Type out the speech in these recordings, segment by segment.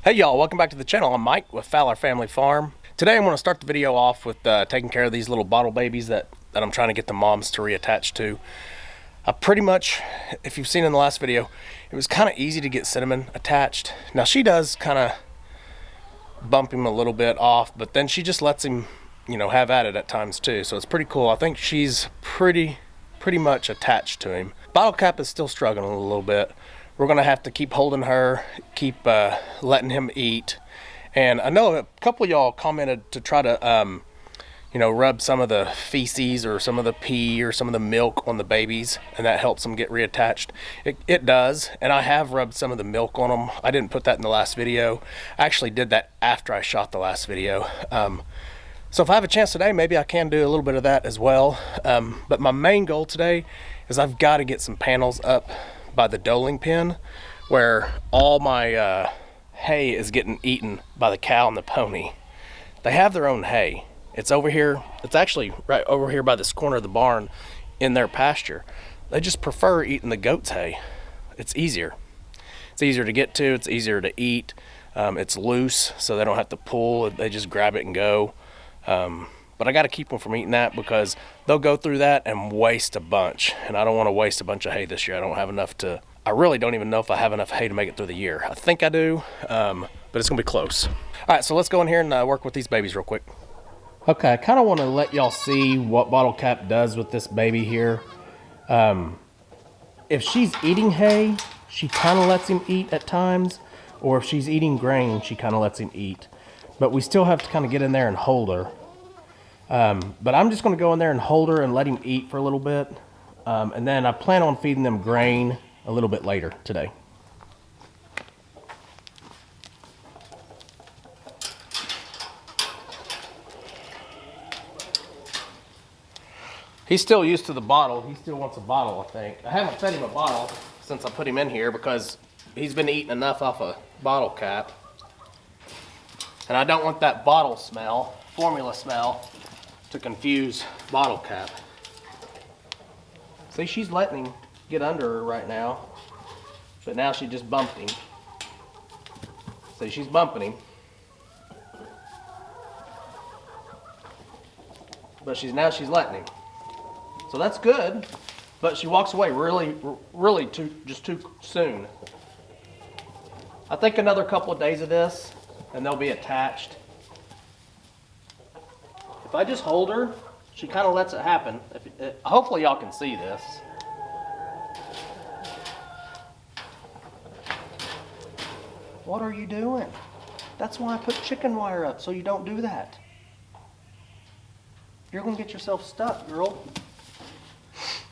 Hey y'all, welcome back to the channel. I'm Mike with Fowler Family Farm. Today I'm going to start the video off with taking care of these little bottle babies that I'm trying to get the moms to reattach to. Pretty much, if you've seen in the last video, it was kind of easy to get Cinnamon attached. Now she does kind of bump him a little bit off, but then she just lets him, have at it at times too. So it's pretty cool. I think she's pretty much attached to him. Bottle Cap is still struggling a little bit. We're gonna have to keep holding her, keep letting him eat. And I know a couple of y'all commented to try to, rub some of the feces or some of the pee or some of the milk on the babies, and that helps them get reattached. It does, and I have rubbed some of the milk on them. I didn't put that in the last video. I actually did that after I shot the last video. So if I have a chance today, maybe I can do a little bit of that as well. But my main goal today is I've got to get some panels up by the Doeling Pen where all my hay is getting eaten by the cow and the pony. They have their own hay. It's over here. It's actually right over here by this corner of the barn in their pasture. They just prefer eating the goat's hay. It's easier. It's easier to get to. It's easier to eat. It's loose, so they don't have to pull. They just grab it and go. But I got to keep them from eating that because they'll go through that and waste a bunch. And I don't want to waste a bunch of hay this year. I don't have enough to, I really don't even know if I have enough hay to make it through the year. I think I do, but it's going to be close. All right, so let's go in here and work with these babies real quick. Okay, I kind of want to let y'all see what Bottle Cap does with this baby here. If she's eating hay, she kind of lets him eat at times. Or if she's eating grain, she kind of lets him eat. But we still have to kind of get in there and hold her. But I'm just going to go in there and hold her and let him eat for a little bit. And then I plan on feeding them grain a little bit later today. He's still used to the bottle. He still wants a bottle, I think. I haven't fed him a bottle since I put him in here because he's been eating enough off a Bottle Cap. And I don't want that bottle smell, formula smell, to confuse Bottle Cap. See, she's letting him get under her right now, but now she just bumped him. See, she's bumping him. But she's letting him. So that's good, but she walks away really too soon. I think another couple of days of this and they'll be attached. If I just hold her, she kind of lets it happen. Hopefully y'all can see this. What are you doing? That's why I put chicken wire up, so you don't do that. You're gonna get yourself stuck, girl.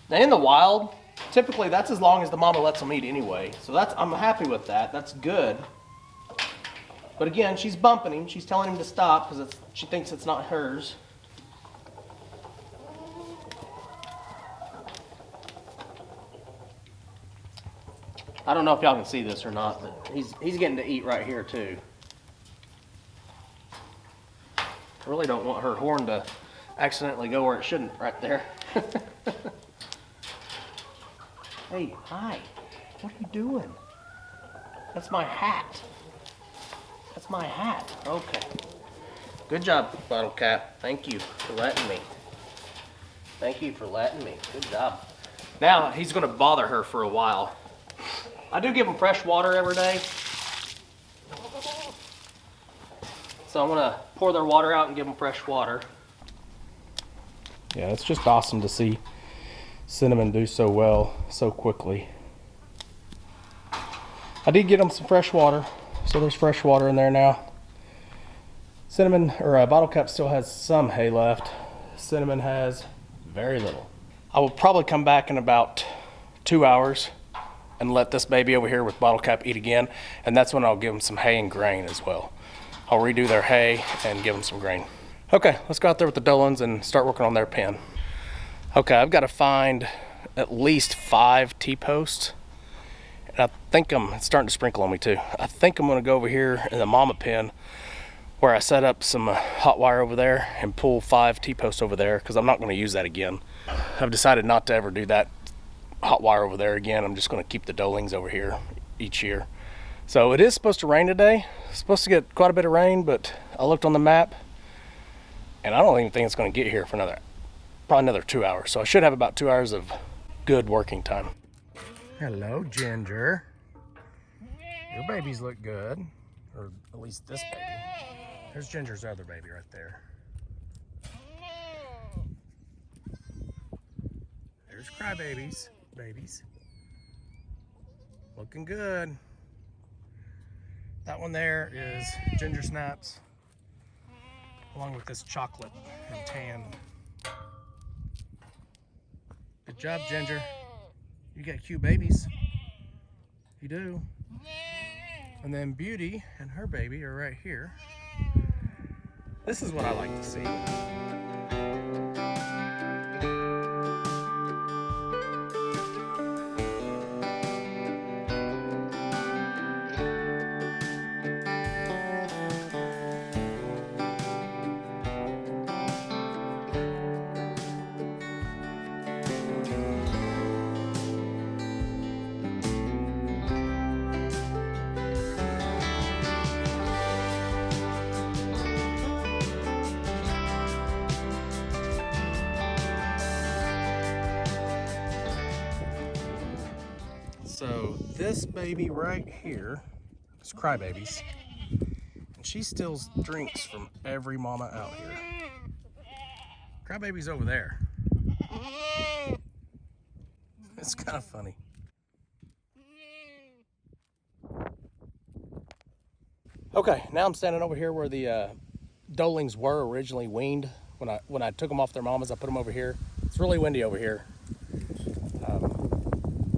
Now in the wild, typically that's as long as the mama lets them eat anyway. So I'm happy with that. That's good. But again, she's bumping him. She's telling him to stop because she thinks it's not hers. I don't know if y'all can see this or not, but he's getting to eat right here too. I really don't want her horn to accidentally go where it shouldn't right there. Hey, hi. What are you doing? That's my hat. That's my hat. Okay. Good job, Bottle Cap. Thank you for letting me. Thank you for letting me. Good job. Now, he's going to bother her for a while. I do give him fresh water every day. So I'm going to pour their water out and give them fresh water. Yeah, it's just awesome to see Cinnamon do so well so quickly. I did get them some fresh water, so there's fresh water in there now. Cinnamon, or Bottle Cap still has some hay left. Cinnamon has very little. I will probably come back in about 2 hours and let this baby over here with Bottle Cap eat again, and that's when I'll give them some hay and grain as well. I'll redo their hay and give them some grain. Okay, let's go out there with the Dolans and start working on their pen. Okay, I've got to find at least 5 T-posts. And I think it's starting to sprinkle on me too. I think I'm going to go over here in the mama pen where I set up some hot wire over there and pull 5 T-posts over there because I'm not going to use that again. I've decided not to ever do that hot wire over there again. I'm just going to keep the Dolings over here each year. So it is supposed to rain today. It's supposed to get quite a bit of rain, but I looked on the map and I don't even think it's going to get here for probably another 2 hours. So I should have about 2 hours of good working time. Hello, Ginger. Your babies look good, or at least this baby. There's Ginger's other baby right there. There's Crybabies, babies. Looking good. That one there is Ginger Snaps, along with this chocolate and tan. Good job, Ginger. You got cute babies. You do. And then Beauty and her baby are right here. This is what I like to see. So this baby right here is Crybabies, and she steals drinks from every mama out here. Crybaby's over there. It's kind of funny. Okay, now I'm standing over here where the Doelings were originally weaned. When I took them off their mamas, I put them over here. It's really windy over here.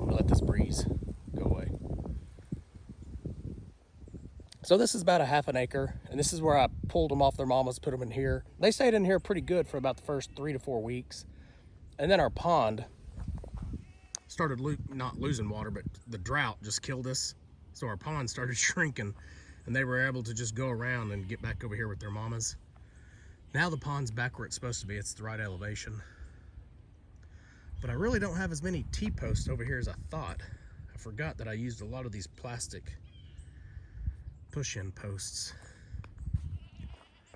Let this breeze go away. So this is about a half an acre, and this is where I pulled them off their mamas, put them in here. They stayed in here pretty good for about the first 3 to 4 weeks. And then our pond started not losing water, but the drought just killed us. So our pond started shrinking, and they were able to just go around and get back over here with their mamas. Now the pond's back where it's supposed to be. It's the right elevation. But I really don't have as many T-posts over here as I thought. I forgot that I used a lot of these plastic push-in posts.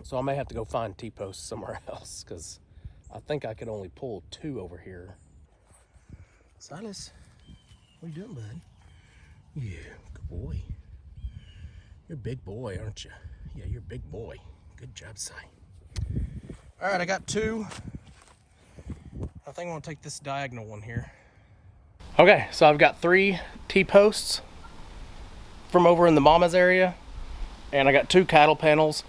So I may have to go find T-posts somewhere else, because I think I could only pull 2 over here. Silas, what are you doing, bud? Yeah, good boy. You're a big boy, aren't you? Yeah, you're a big boy. Good job, Si. All right, I got 2. I think I'm gonna take this diagonal one here. Okay, so I've got 3 T-posts from over in the mama's area, and I got 2 cattle panels.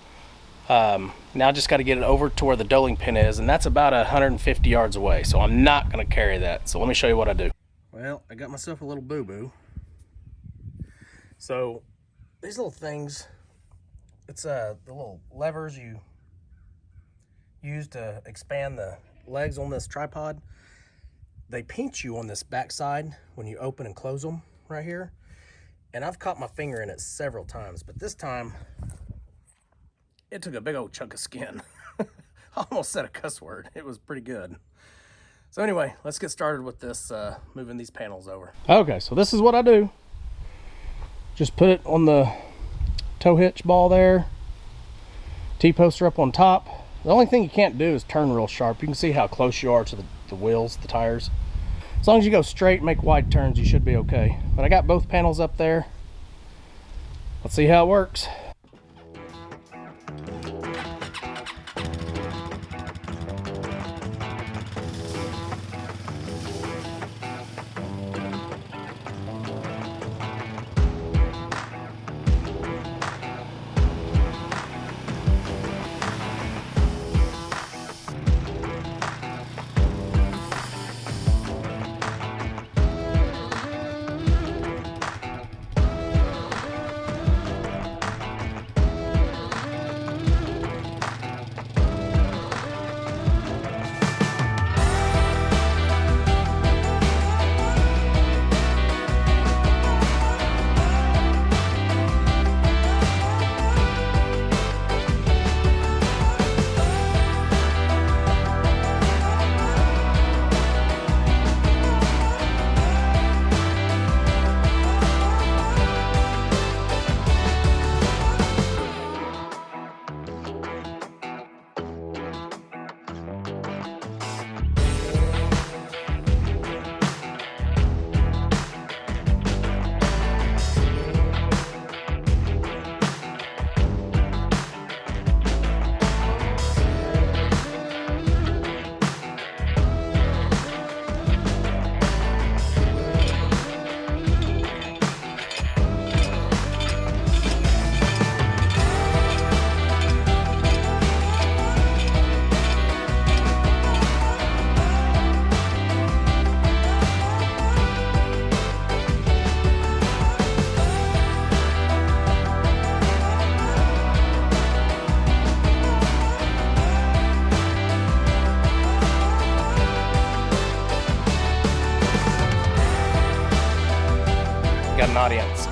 Now I just got to get it over to where the Doeling Pen is, and that's about 150 yards away, so I'm not gonna carry that. So let me show you what I do. Well, I got myself a little boo-boo. So these little things, it's the little levers you use to expand the legs on this tripod. They pinch you on this backside when you open and close them right here, and I've caught my finger in it several times, but this time it took a big old chunk of skin. I almost said a cuss word. It was pretty good. So anyway, let's get started with this, moving these panels over. Okay, so this is what I do. Just put it on the tow hitch ball there. T-poster up on top. The only thing you can't do is turn real sharp. You can see how close you are to the wheels, the tires. As long as you go straight, make wide turns, you should be okay. But I got both panels up there. Let's see how it works. got an audience.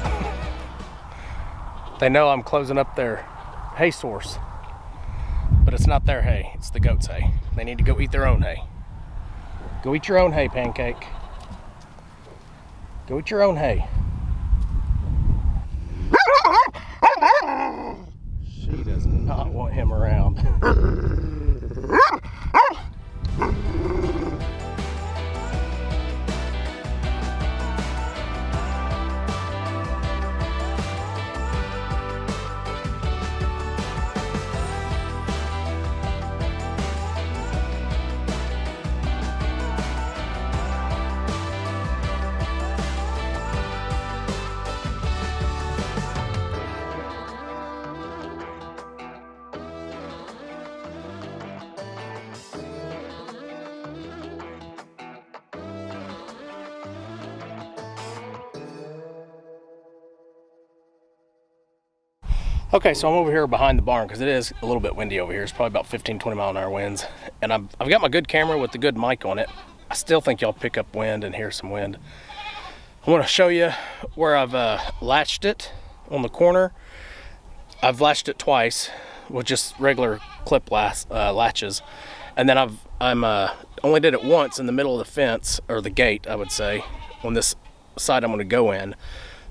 They know I'm closing up their hay source, but it's not their hay, it's the goats' hay. They need to go eat their own hay. Go eat your own hay, Pancake. Go eat your own hay. She does not want him around. Okay, so I'm over here behind the barn because it is a little bit windy over here. It's probably about 15-20 mile an hour winds. And I've got my good camera with the good mic on it. I still think y'all pick up wind and hear some wind. I want to show you where I've latched it on the corner. I've latched it twice with just regular clip latches. And then I'm only did it once in the middle of the fence, or the gate, I would say, on this side I'm going to go in.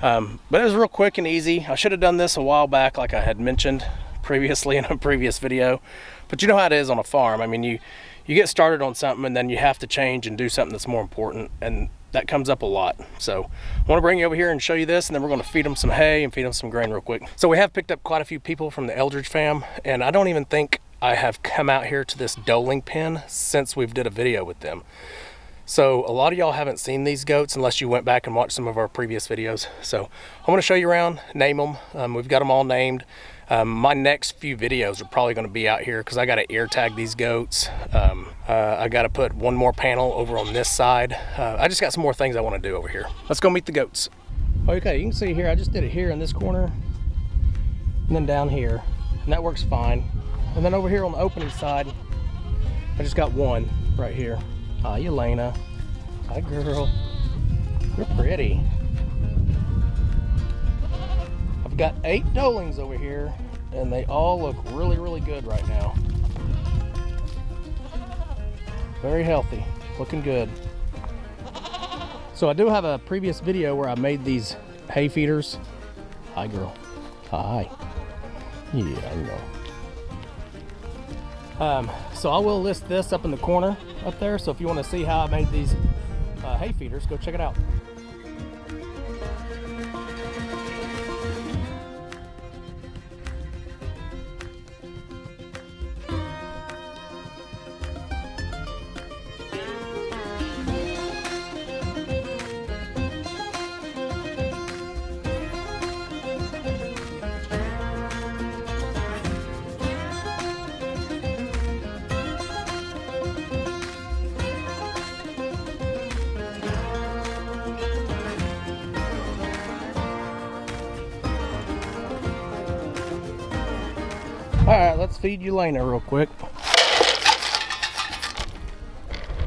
But it was real quick and easy. I should have done this a while back, like I had mentioned previously in a previous video. But you know how it is on a farm. I mean, you get started on something and then you have to change and do something that's more important, and that comes up a lot. So I want to bring you over here and show you this, and then we're going to feed them some hay and feed them some grain real quick. So we have picked up quite a few people from the Eldridge fam, and I don't even think I have come out here to this Doeling Pen since we've did a video with them. So a lot of y'all haven't seen these goats unless you went back and watched some of our previous videos. So I'm going to show you around, name them. We've got them all named. My next few videos are probably going to be out here because I got to ear tag these goats. I got to put one more panel over on this side. I just got some more things I want to do over here. Let's go meet the goats. Okay, you can see here, I just did it here in this corner and then down here, and that works fine. And then over here on the opening side, I just got one right here. Hi, Elena. Hi, girl. You're pretty. I've got 8 Doelings over here, and they all look really, really good right now. Very healthy, looking good. So I do have a previous video where I made these hay feeders. Hi, girl. Hi. Yeah, I know. So I will list this up in the corner up there, so if you want to see how I made these hay feeders, go check it out. All right, let's feed Elena real quick.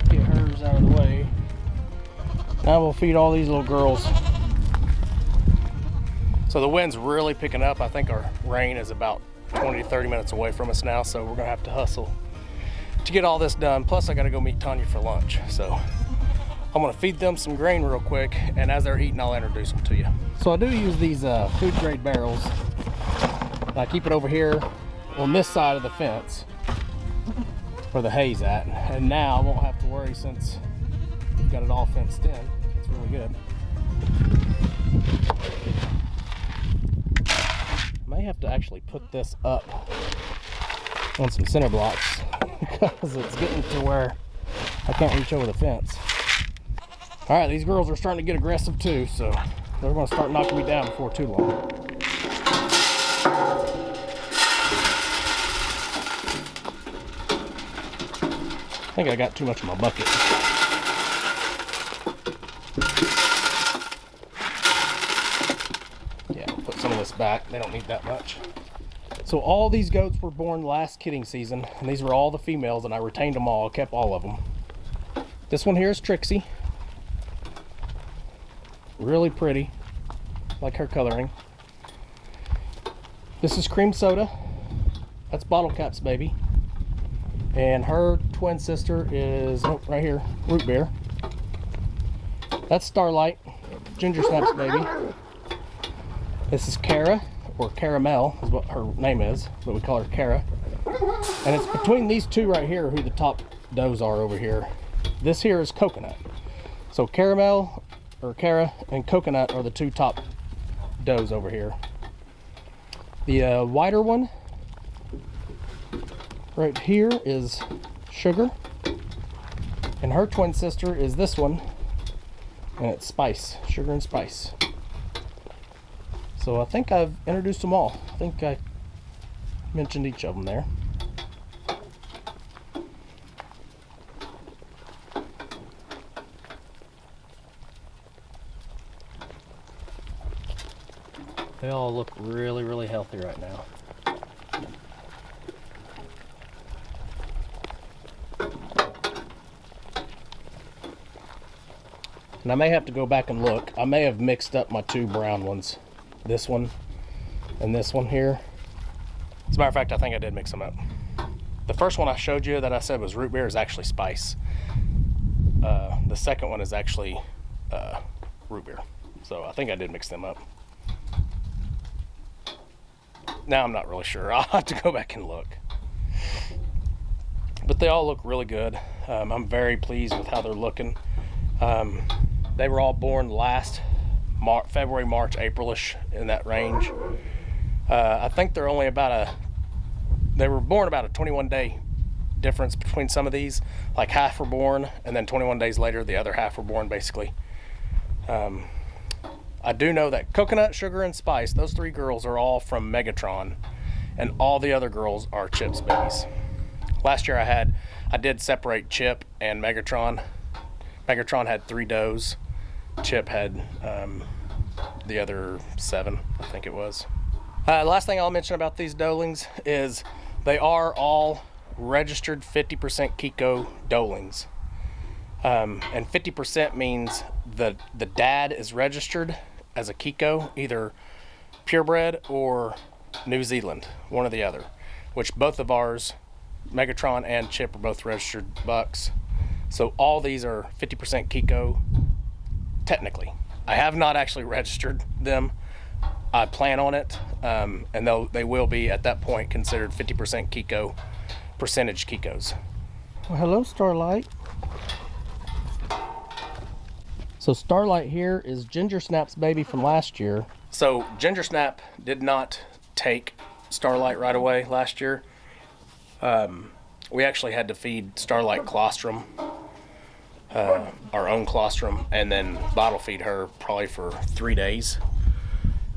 Get hers out of the way. Now we'll feed all these little girls. So the wind's really picking up. I think our rain is about 20 to 30 minutes away from us now, so we're gonna have to hustle to get all this done. Plus I gotta go meet Tanya for lunch. So I'm gonna feed them some grain real quick, and as they're eating, I'll introduce them to you. So I do use these food grade barrels. I keep it over here on this side of the fence where the hay's at, and now I won't have to worry since we've got it all fenced in. It's really good. May have to actually put this up on some center blocks because it's getting to where I can't reach over the fence. All right, these girls are starting to get aggressive too, so they're going to start knocking me down before too long. I think I got too much in my bucket. Yeah, I'll put some of this back. They don't need that much. So all these goats were born last kidding season, and these were all the females, and I retained them all. I kept all of them. This one here is Trixie. Really pretty. like her coloring. This is Cream Soda. That's Bottle Cap's baby. And her twin sister is, oh, right here, Root Beer. That's Starlight, Ginger Snap's baby. This is Cara, or Caramel is what her name is, but we call her Cara. And it's between these two right here who the top does are over here. This here is Coconut. So Caramel, or Cara, and Coconut are the two top does over here. The wider one right here is Sugar, and her twin sister is this one, and it's Spice, Sugar and Spice. So I think I've introduced them all. I think I mentioned each of them there. They all look really, really healthy right now. And I may have to go back and look. I may have mixed up my two brown ones. This one and this one here. As a matter of fact, I think I did mix them up. The first one I showed you that I said was Root Beer is actually Spice. The second one is actually Root Beer. So I think I did mix them up. Now I'm not really sure. I'll have to go back and look. But they all look really good. I'm very pleased with how they're looking. They were all born last February, March, April-ish, in that range. I think they're only they were born about a 21-day difference between some of these. Like half were born, and then 21 days later, the other half were born, basically. I do know that Coconut, Sugar, and Spice, those three girls are all from Megatron, and all the other girls are Chip's babies. Last year I did separate Chip and Megatron. Megatron had 3 does. Chip had the other 7, I think it was. Last thing I'll mention about these Doelings is they are all registered 50% Kiko Doelings. And 50% means the dad is registered as a Kiko, either purebred or New Zealand, one or the other, which both of ours, Megatron and Chip, are both registered bucks. So all these are 50% Kiko, technically. I have not actually registered them. I plan on it, and they will be, at that point, considered 50% Kiko, percentage Kikos. Well, hello, Starlight. So Starlight here is Ginger Snap's baby from last year. So Ginger Snap did not take Starlight right away last year. We actually had to feed Starlight colostrum, our own colostrum, and then bottle feed her probably for 3 days.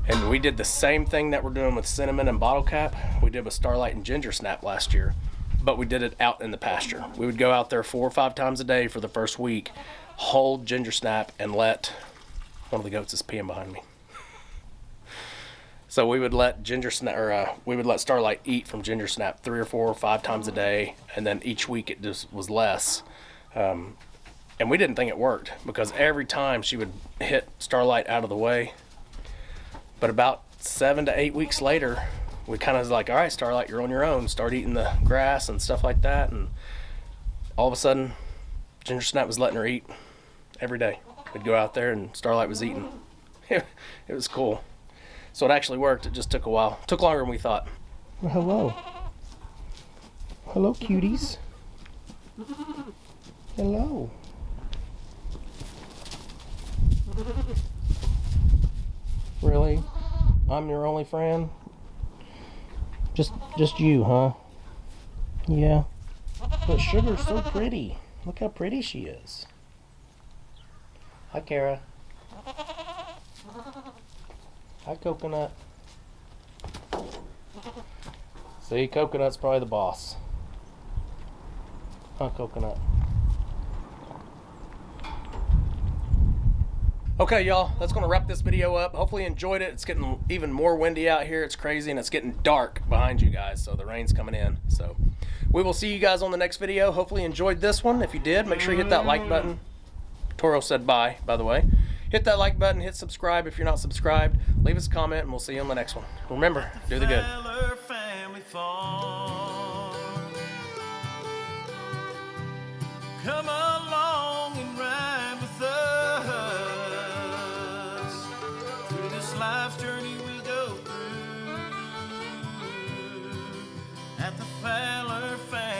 And we did the same thing that we're doing with Cinnamon and Bottle Cap. We did with Starlight and Ginger Snap last year, but we did it out in the pasture. We would go out there 4 or 5 times a day for the first week, hold Ginger Snap, and let one of the goats is peeing behind me. So we would let we would let Starlight eat from Ginger Snap 3 or 4 or 5 times a day, and then each week it just was less. And we didn't think it worked, because every time she would hit Starlight out of the way. But about 7 to 8 weeks later, we kind of was like, all right, Starlight, you're on your own. Start eating the grass and stuff like that. And all of a sudden, Ginger Snap was letting her eat every day. We'd go out there and Starlight was eating. It was cool. So it actually worked. It just took a while. It took longer than we thought. Well, hello. Hello, cuties. Hello. Really? I'm your only friend? Just you, huh? Yeah. But Sugar's so pretty. Look how pretty she is. Hi, Cara. Hi, Coconut. See, Coconut's probably the boss. Huh, Coconut? Okay, y'all, that's going to wrap this video up. Hopefully you enjoyed it. It's getting even more windy out here. It's crazy, and it's getting dark behind you guys, so the rain's coming in. So we will see you guys on the next video. Hopefully you enjoyed this one. If you did, make sure you hit that like button. Toro said bye, by the way. Hit Hit that like button, hit subscribe if you're not subscribed. Leave us a comment, and we'll see you on the next one. Remember, do the good. Fowler family farm. Come along and ride with us through this life's journey we go through at the Fowler family.